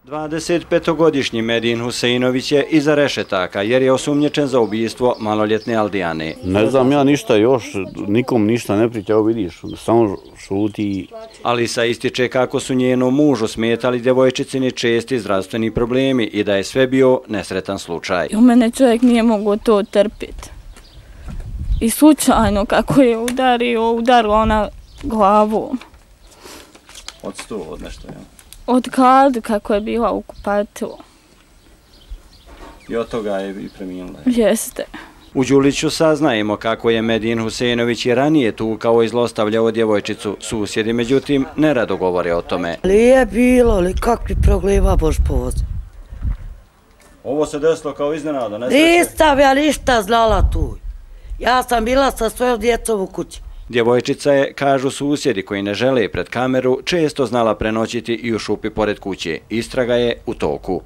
25-godišnji Medin Huseinović je iza rešetaka jer je osumnjičen za ubistvo maloljetne Aldijane. Ne znam ja ništa još, nikom ništa ne priča, evo vidiš, samo šuti. Alisa ističe kako su njenom mužu smetali djevojčicini česti zdravstveni problemi i da je sve bio nesretan slučaj. U mene čovjek nije mogao to trpiti. I slučajno kako je udarila ona glavom. Od sto, od nešto, ja. Od kad, kako je bila u kupatilu. I od toga je i preminula. Jeste. U Đuliću saznajemo kako je Medin Huseinović i ranije tukao i zlostavljao djevojčicu. Susjedi, međutim, nerado govore o tome. Nije bilo, ali kakvi problema boš povozi. Ovo se desilo kao iznenada, ne? Nisam ja ništa znala tu. Ja sam bila sa svojom djecom u kući. Djevojčica je, kažu susjedi koji ne žele pred kameru, često znala prenoćiti i u šupi pored kuće. Istraga je u toku.